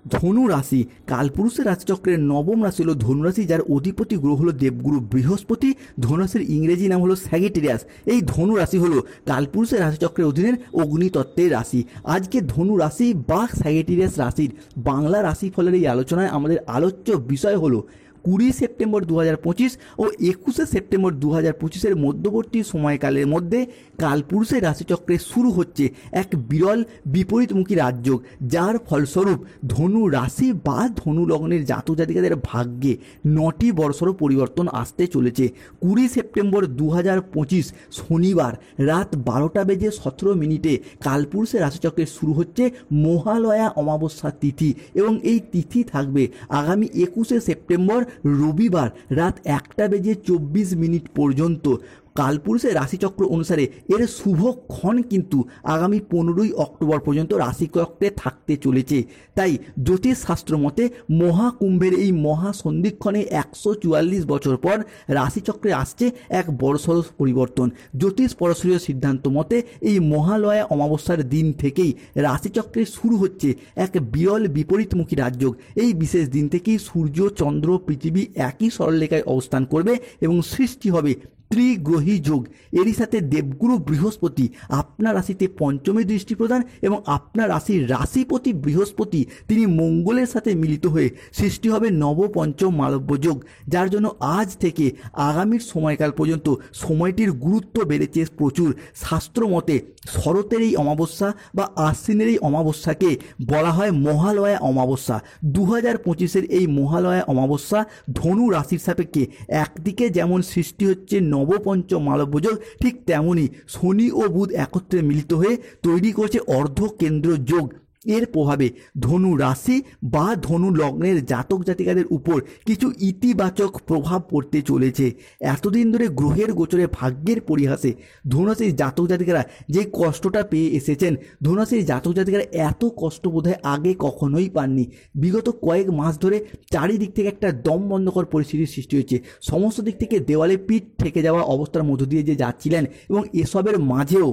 ধনু রাশি কালপুরুষের রাশিচক্রের নবম রাশি হলো ধনুরাশি, যার অধিপতি গ্রহ হলো দেবগুরু বৃহস্পতি। ধনুরাশির ইংরেজি নাম হলো স্যাগিটেরিয়াস। এই ধনু রাশি হলো কালপুরুষের রাশিচক্রের অধীনের অগ্নিতত্ত্বের রাশি। আজকে ধনু রাশি বা স্যাগিটেরিয়াস রাশির বাংলা রাশিফলের এই আলোচনায় আমাদের আলোচ্য বিষয় হলো 20 সেপ্টেম্বর 2025 ও 21 সেপ্টেম্বর 2025 মধ্যবর্তী সময়কালের মধ্যে কালপুরুষের রাশিচক্রে শুরু হচ্ছে এক বিরল বিপরীতমুখী রাজযোগ, যার ফলস্বরূপ ধনু রাশি বা ধনু লগ্নের জাতক জাতিকাদের ভাগ্যে 9টি বড়সড় পরিবর্তন আসতে চলেছে। 20 সেপ্টেম্বর 2025 শনিবার রাত 12:17 কালপুরুষের রাশিচক্রে শুরু হচ্ছে মহালয়া অমাবস্যা তিথি, এবং এই তিথি থাকবে আগামী 21 সেপ্টেম্বর রবিবার রাত 1:24 পর্যন্ত। কালপুরুষের রাশিচক্র অনুসারে এর শুভক্ষণ কিন্তু আগামী 15ই অক্টোবর পর্যন্ত রাশিচক্রে থাকতে চলেছে। তাই জ্যোতিষশাস্ত্র মতে মহাকুম্ভের এই মহাসন্ধিক্ষণে 144 বছর পর রাশিচক্রে আসছে এক বড়সড় পরিবর্তন। জ্যোতিষ পরশরীয় সিদ্ধান্ত মতে এই মহালয়া অমাবস্যার দিন থেকেই রাশিচক্রে শুরু হচ্ছে এক বিরল বিপরীতমুখী রাজযোগ। এই বিশেষ দিন থেকেই সূর্য, চন্দ্র, পৃথিবী একই সরলরেখায় অবস্থান করবে এবং সৃষ্টি হবে ত্রিগ্রহী যোগ। এরই সাথে দেবগুরু বৃহস্পতি আপনার রাশিতে পঞ্চমী দৃষ্টি প্রদান এবং আপনার রাশির রাশিপতি বৃহস্পতি তিনি মঙ্গলের সাথে মিলিত হয়ে সৃষ্টি হবে নবপঞ্চম মালব্য যোগ, যার জন্য আজ থেকে আগামীর সময়কাল পর্যন্ত সময়টির গুরুত্ব বেড়েছে প্রচুর। শাস্ত্র মতে শরতের এই অমাবস্যা বা আশ্বিনের এই অমাবস্যাকে বলা হয় মহালয়া অমাবস্যা। 2025 এই মহালয়া অমাবস্যা ধনু রাশির সাপেক্ষে একদিকে যেমন সৃষ্টি হচ্ছে নবপঞ্চম মালব্য যোগ, ঠিক তেমনি শনি ও বুধ একত্রে মিলিত হয়ে তৈরি করছে অর্ধকেন্দ্র যোগ। এর প্রভাবে ধনু রাশি বা ধনু লগ্নের জাতক জাতিকাদের উপর কিছু ইতিবাচক প্রভাব পড়তে চলেছে। এতদিন ধরে গ্রহের গোচরে ভাগ্যের পরিহাসে ধনুরাশির জাতক জাতিকারা যে কষ্টটা পেয়ে এসেছেন, ধনুরাশির জাতক জাতিকারা এত কষ্ট বোধহয় আগে কখনোই পাননি। বিগত কয়েক মাস ধরে চারিদিক থেকে একটা দম বন্ধকর পরিস্থিতির সৃষ্টি হয়েছে। সমস্ত দিক থেকে দেওয়ালে পিঠ ঠেকে যাওয়া অবস্থার মধ্য দিয়ে যে যাচ্ছিলেন, এবং এসবের মাঝেও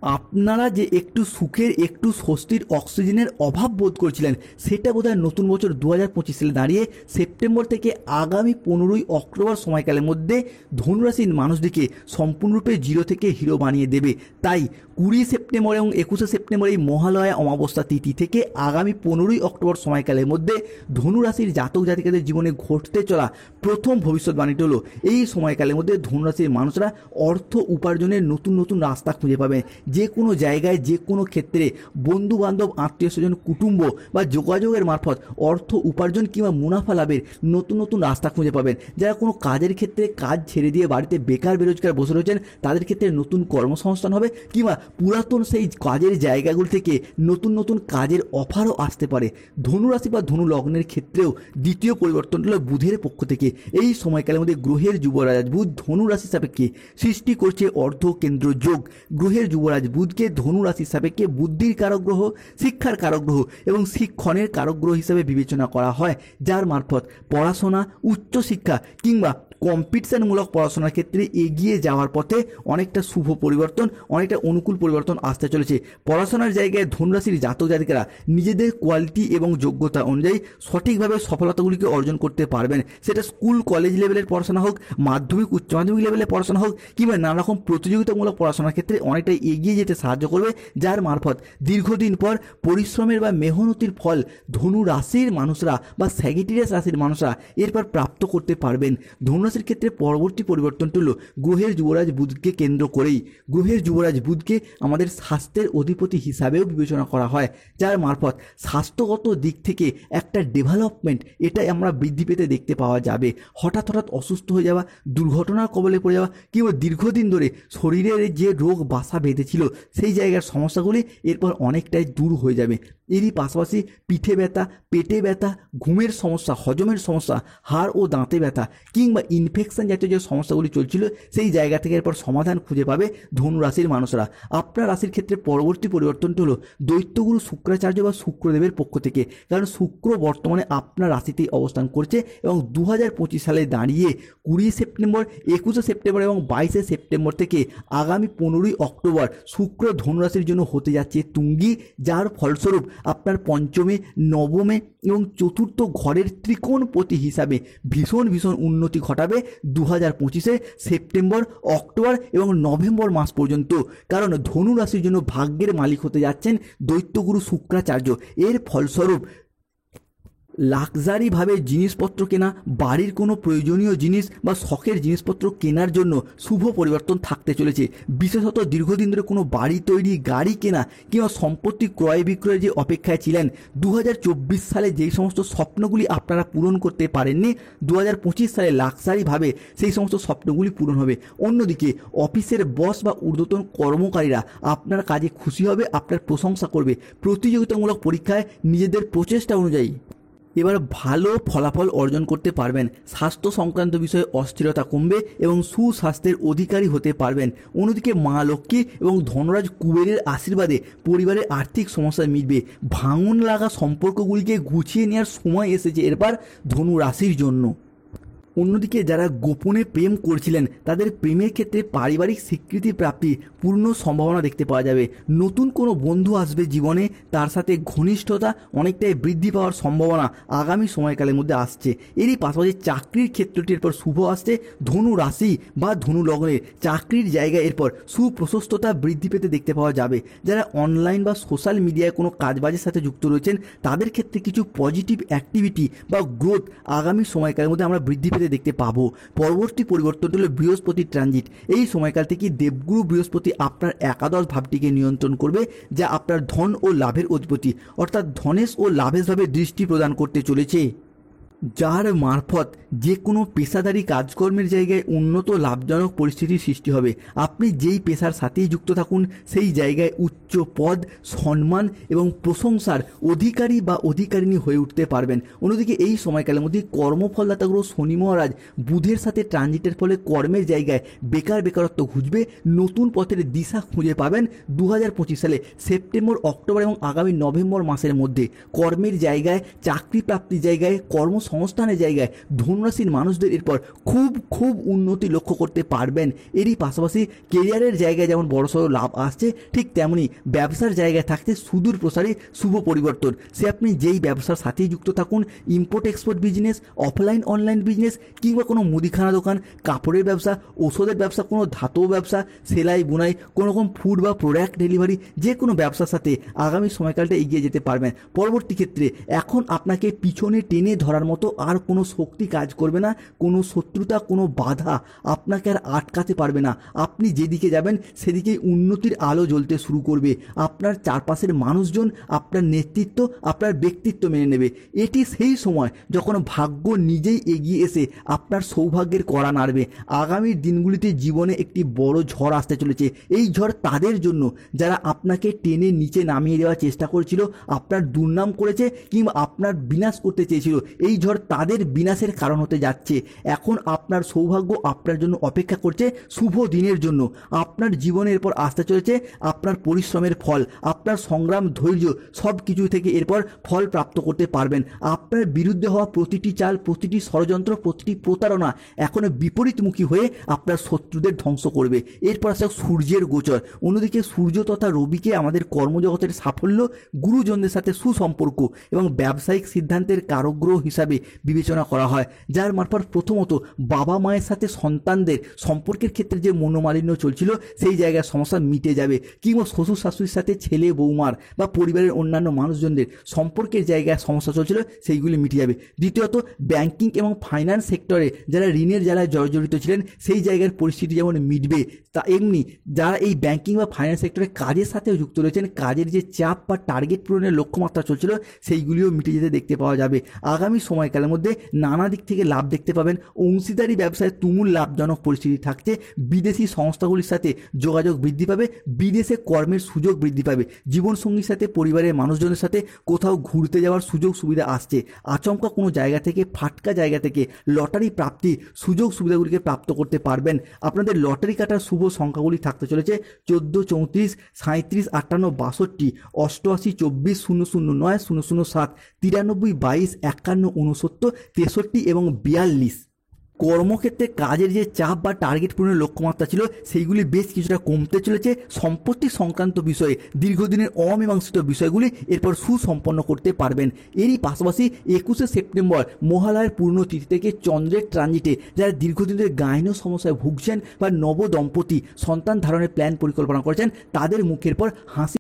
আপনারা যে একটু সুখের, একটু স্বস্তির, অক্সিজেনের অভাব বোধ করছিলেন, সেটা বোধহয় নতুন বছর 2025 সালে দাঁড়িয়ে সেপ্টেম্বর থেকে আগামী 15ই অক্টোবর সময়কালের মধ্যে ধনুরাশির মানুষদেরকে সম্পূর্ণরূপে জিরো থেকে হিরো বানিয়ে দেবে। তাই 20 সেপ্টেম্বর এবং 21 সেপ্টেম্বর এই মহালয়া অমাবস্যা তিথি থেকে আগামী 15ই অক্টোবর সময়কালের মধ্যে ধনুরাশির জাতক জাতিকাদের জীবনে ঘটতে চলা প্রথম ভবিষ্যৎবাণীটি হলো এই সময়কালের মধ্যে ধনুরাশির মানুষরা অর্থ উপার্জনের নতুন নতুন রাস্তা খুঁজে পাবেন। যে কোনো জায়গায়, যে কোনো ক্ষেত্রে বন্ধু বান্ধব, আত্মীয় স্বজন, কুটুম্ব বা যোগাযোগের মারফত অর্থ উপার্জন কিংবা মুনাফা লাভের নতুন নতুন রাস্তা খুঁজে পাবেন। যারা কোনো কাজের ক্ষেত্রে কাজ ছেড়ে দিয়ে বাড়িতে বেকার বেরোজগার বসে রয়েছেন, তাদের ক্ষেত্রে নতুন কর্মসংস্থান হবে, কিংবা পুরাতন সেই কাজের জায়গাগুলো থেকে নতুন নতুন কাজের অফারও আসতে পারে। ধনুরাশি বা ধনু লগ্নের ক্ষেত্রেও দ্বিতীয় পরিবর্তন হলো বুধের পক্ষ থেকে। এই সময়কালের মধ্যে গ্রহের যুবরাজ বুধ ধনু রাশির সাপেক্ষে সৃষ্টি করছে অর্ধকেন্দ্র যোগ। গ্রহের যুবরাজ বুধকে ধনু রাশির সাপেক্ষে বুদ্ধির কারক গ্রহ, শিক্ষার কারক গ্রহ এবং শিক্ষণের কারক গ্রহ হিসেবে বিবেচনা করা হয়, যার মারফত পড়াশোনা, উচ্চশিক্ষা কিংবা কম্পিটিশনমূলক পড়াশোনার ক্ষেত্রে এগিয়ে যাওয়ার পথে অনেকটা শুভ পরিবর্তন, অনেকটা অনুকূল পরিবর্তন আসতে চলেছে। পড়াশোনার জায়গায় ধনুরাশির জাতক জাতিকারা নিজেদের কোয়ালিটি এবং যোগ্যতা অনুযায়ী সঠিকভাবে সফলতাগুলিকে অর্জন করতে পারবেন। সেটা স্কুল কলেজ লেভেলের পড়াশোনা হোক, মাধ্যমিক উচ্চ মাধ্যমিক লেভেলের পড়াশোনা হোক, কিংবা নানা রকম প্রতিযোগিতামূলক পড়াশোনার ক্ষেত্রে অনেকটাই এগিয়ে যেতে সাহায্য করবে, যার মারফত দীর্ঘদিন পর পরিশ্রমের বা মেহনতির ফল ধনু রাশির মানুষরা বা স্যাগিটেরিয়াস রাশির মানুষরা এরপর প্রাপ্ত করতে পারবেন। ধনুরাশির ক্ষেত্রে পরবর্তী পরিবর্তনটি হলো গ্রহের যুবরাজ বুধকে কেন্দ্র করেই। গ্রহের যুবরাজ বুধকে আমাদের স্বাস্থ্যের অধিপতি হিসাবেও বিবেচনা করা হয়, যার মারফত স্বাস্থ্যগত দিক থেকে একটা ডেভেলপমেন্ট এটা আমরা বৃদ্ধি পেতে দেখতে পাওয়া যাবে। হঠাৎ অসুস্থ হয়ে যাওয়া, দুর্ঘটনার কবলে পড়ে যাওয়া কিংবা দীর্ঘদিন ধরে শরীরের যে রোগ বাসা বেঁধেছিল সেই জায়গার সমস্যাগুলি এরপর অনেকটাই দূর হয়ে যাবে। এরই পাশাপাশি পিঠে ব্যথা, পেটে ব্যথা, ঘুমের সমস্যা, হজমের সমস্যা, হাড় ও দাঁতে ব্যথা কিংবা ইনফেকশন জাতীয় যে সমস্যাগুলি চলছিল সেই জায়গা থেকে এরপর সমাধান খুঁজে পাবে ধনু রাশির মানুষরা। আপনার রাশির ক্ষেত্রে পরবর্তী পরিবর্তনটি হলো দৈত্যগুরু শুক্রাচার্য বা শুক্রদেবের পক্ষ থেকে, কারণ শুক্র বর্তমানে আপনার রাশিতেই অবস্থান করছে এবং 2025 সালে দাঁড়িয়ে 20 সেপ্টেম্বর, 21 সেপ্টেম্বর এবং 22 সেপ্টেম্বর থেকে আগামী 15 অক্টোবর শুক্র ধনুরাশির জন্য হতে যাচ্ছে তুঙ্গি, যার ফলস্বরূপ আপনার পঞ্চমে, নবমে এবং চতুর্থ ঘরের ত্রিকোণপতি হিসাবে ভীষণ উন্নতি ঘটাবে 2025 সেপ্টেম্বর, অক্টোবর এবং নভেম্বর মাস পর্যন্ত। কারণ ধনু রাশির জন্য ভাগ্যের মালিক হতে যাচ্ছেন দৈত্যগুরু শুক্রাচার্য। এর ফলস্বরূপ লাক্সারিভাবে জিনিসপত্র কেনা, বাড়ির কোনো প্রয়োজনীয় জিনিস বা শখের জিনিসপত্র কেনার জন্য শুভ পরিবর্তন থাকতে চলেছে। বিশেষত দীর্ঘদিন ধরে কোনো বাড়ি তৈরি, গাড়ি কেনা কিংবা সম্পত্তি ক্রয় বিক্রয়ের যে অপেক্ষায় ছিলেন, 2024 সালে যেই সমস্ত স্বপ্নগুলি আপনারা পূরণ করতে পারেননি, 2025 সালে লাক্সারিভাবে সেই সমস্ত স্বপ্নগুলি পূরণ হবে। অন্যদিকে অফিসের বস বা ঊর্ধ্বতন কর্মকারীরা আপনার কাজে খুশি হবে, আপনার প্রশংসা করবে। প্রতিযোগিতামূলক পরীক্ষায় নিজেদের প্রচেষ্টা অনুযায়ী এবার ভালো ফলাফল অর্জন করতে পারবেন। স্বাস্থ্য সংক্রান্ত বিষয়ে অস্থিরতা কমবে এবং সুস্বাস্থ্যের অধিকারী হতে পারবেন। অন্যদিকে মা লক্ষ্মী এবং ধনরাজ কুবেরের আশীর্বাদে পরিবারের আর্থিক সমস্যা মিটবে। ভাঙন লাগা সম্পর্কগুলিকে গুছিয়ে নেওয়ার সময় এসেছে এরপর ধনু রাশির জন্য। অন্যদিকে যারা গোপনে প্রেম করছিলেন তাদের প্রেমের ক্ষেত্রে পারিবারিক স্বীকৃতি প্রাপ্তির পূর্ণ সম্ভাবনা দেখতে পাওয়া যাবে। নতুন কোনো বন্ধু আসবে জীবনে, তার সাথে ঘনিষ্ঠতা অনেকটাই বৃদ্ধি পাওয়ার সম্ভাবনা আগামী সময়কালের মধ্যে আসছে। এরই পাশাপাশি চাকরির ক্ষেত্রটি এরপর শুভ আসছে। ধনু রাশি বা ধনু লগ্নের চাকরির জায়গায় এরপর সুপ্রশস্ততা বৃদ্ধি পেতে দেখতে পাওয়া যাবে। যারা অনলাইন বা সোশ্যাল মিডিয়ায় কোনো কাজবাজের সাথে যুক্ত রয়েছেন তাদের ক্ষেত্রে কিছু পজিটিভ অ্যাক্টিভিটি বা গ্রোথ আগামী সময়কালের মধ্যে আমরা বৃদ্ধি পেতে দেখতে পাবো। পরবর্তী পরিবর্তন হলো বৃহস্পতির ট্রানজিট। এই সময়কাল থেকে দেবগুরু বৃহস্পতি আপনার একাদশ ভাবটিকে নিয়ন্ত্রণ করবে, যা আপনার ধন ও লাভের অধিপতি, অর্থাৎ ধনেশ ও লাভেশ ভাবে দৃষ্টি প্রদান করতে চলেছে, যার মারফত যে কোনো পেশাদারি কাজকর্মের জায়গায় উন্নত লাভজনক পরিস্থিতির সৃষ্টি হবে। আপনি যেই পেশার সাথেই যুক্ত থাকুন সেই জায়গায় উচ্চ পদ, সম্মান এবং প্রশংসার অধিকারী বা অধিকারিণী হয়ে উঠতে পারবেন। অন্যদিকে এই সময়কালের মধ্যে কর্মফলদাতা গ্রহ শনি মহারাজ বুধের সাথে ট্রানজিটের ফলে কর্মের জায়গায় বেকারত্ব ঘুচবে, নতুন পথের দিশা খুঁজে পাবেন। 2025 সালে সেপ্টেম্বর, অক্টোবর এবং আগামী নভেম্বর মাসের মধ্যে কর্মের জায়গায়, চাকরি প্রাপ্তির জায়গায়, কর্মসংস্থানের জায়গায় ধনুরাশির মানুষদের এরপর খুব উন্নতি লক্ষ্য করতে পারবেন। এরই পাশাপাশি কেরিয়ারের জায়গায় যেমন বড়সড় লাভ আসছে, ঠিক তেমনি ব্যবসার জায়গায় থাকছে সুদূর প্রসারী শুভ পরিবর্তন। সে আপনি যেই ব্যবসার সাথেই যুক্ত থাকুন, import export business, offline online business কিংবা কোনো মুদিখানা দোকান, কাপড়ের ব্যবসা, ওষুধের ব্যবসা, কোনো ধাতব ব্যবসা, সেলাই বুনাই, কোনো রকম ফুড বা প্রোডাক্ট ডেলিভারি, যে কোনো ব্যবসার সাথে আগামী সময়কালটা এগিয়ে যেতে পারবেন। পরবর্তী ক্ষেত্রে এখন আপনাকে পিছনে টেনে ধরার মতো আর কোনো শক্তি কাজ করবে না, কোনো শত্রুতা, কোনো বাধা আপনাকে আর আটকাতে পারবে না। আপনি যেদিকে যাবেন সেদিকেই উন্নতির আলো জ্বলতে শুরু করবে। আপনার চারপাশের মানুষজন আপনার নেতৃত্ব, আপনার ব্যক্তিত্ব মেনে নেবে। এটি সেই সময় যখন ভাগ্য নিজেই এগিয়ে এসে আপনার সৌভাগ্যের কড়া নাড়বে। আগামী দিনগুলিতে জীবনে একটি বড় ঝড় আসতে চলেছে। এই ঝড় তাদের জন্য যারা আপনাকে টেনে নিচে নামিয়ে দেওয়ার চেষ্টা করেছিল, আপনার দুর্নাম করেছে কিংবা আপনার বিনাশ করতে চেয়েছিল। এই ঝড় তাদের বিনাশের কারণ হতে যাচ্ছে। এখন আপনার সৌভাগ্য আপনার জন্য অপেক্ষা করছে শুভ দিনের জন্য। আপনার জীবনে এরপর আসতে চলেছে আপনার পরিশ্রমের ফল, আপনার সংগ্রাম, ধৈর্য সব কিছু থেকে এরপর ফল প্রাপ্ত করতে পারবেন। আপনার বিরুদ্ধে হওয়া প্রতিটি চাল, প্রতিটি ষড়যন্ত্র, প্রতিটি প্রতারণা এখন বিপরীতমুখী হয়ে আপনার শত্রুদের ধ্বংস করবে। এরপর আসে সূর্যের গোচর। অন্যদিকে সূর্য তথা রবিকে আমাদের কর্মজগতের সাফল্য, গুরুজনদের সাথে সুসম্পর্ক এবং ব্যবসায়িক সিদ্ধান্তের কারগ্রহ হিসাবে বিবেচনা করা হয়, যার মারফত প্রথমত বাবা মায়ের সাথে সন্তানদের সম্পর্কের ক্ষেত্রে যে মনোমালিন্য চলছিল সেই জায়গায় সমস্যা মিটে যাবে, কিংবা শ্বশুর শাশুড়ির সাথে ছেলে বৌমার বা পরিবারের অন্যান্য মানুষজনদের সম্পর্কের জায়গায় সমস্যা চলছিল সেইগুলি মিটে যাবে। দ্বিতীয়ত ব্যাংকিং এবং ফাইন্যান্স সেক্টরে যারা ঋণের জ্বালায় জর্জরিত ছিলেন সেই জায়গার পরিস্থিতি যেমন মিটবে, তা এমনি যারা এই ব্যাংকিং বা ফাইন্যান্স সেক্টরে কাজের সাথেও যুক্ত রয়েছেন, কাজের যে চাপ বা টার্গেট পূরণের লক্ষ্যমাত্রা চলছিল সেইগুলিও মিটে যেতে দেখতে পাওয়া যাবে। আগামী সময় সময়কালের মধ্যে নানা দিক থেকে লাভ দেখতে পাবেন। অংশীদারি ব্যবসায় তুমুল লাভজনক পরিস্থিতি থাকছে। বিদেশি সংস্থাগুলির সাথে যোগাযোগ বৃদ্ধি পাবে, বিদেশে কর্মের সুযোগ বৃদ্ধি পাবে। জীবনসঙ্গীর সাথে, পরিবারের মানুষজনের সাথে কোথাও ঘুরতে যাওয়ার সুযোগ সুবিধা আসছে। আচমকা কোনো জায়গা থেকে, ফাটকা জায়গা থেকে লটারি প্রাপ্তি সুযোগ সুবিধাগুলিকে প্রাপ্ত করতে পারবেন। আপনাদের লটারি কাটার শুভ সংখ্যাগুলি থাকতে চলেছে 14, 34, 37, 58, 62, 88, 24, 009, 007, 93, 22, 51, 69, 63 এবং 42। কর্মক্ষেত্রে কাজের যে চাপ বা টার্গেট পূরণের লক্ষ্যমাত্রা ছিল সেইগুলি বেশ কিছুটা কমতে চলেছে। সম্পত্তি সংক্রান্ত বিষয়ে দীর্ঘদিনের অমীমাংসিত বিষয়গুলি এরপর সুসম্পন্ন করতে পারবেন। এরই পাশাপাশি 21শে সেপ্টেম্বর মহালয়ার পূর্ণতিথি থেকে চন্দ্রের ট্রানজিটে যারা দীর্ঘদিন ধরে গাইনো সমস্যায় ভুগছেন বা নবদম্পতি সন্তান ধারণের প্ল্যান পরিকল্পনা করেছেন তাদের মুখের পর হাসি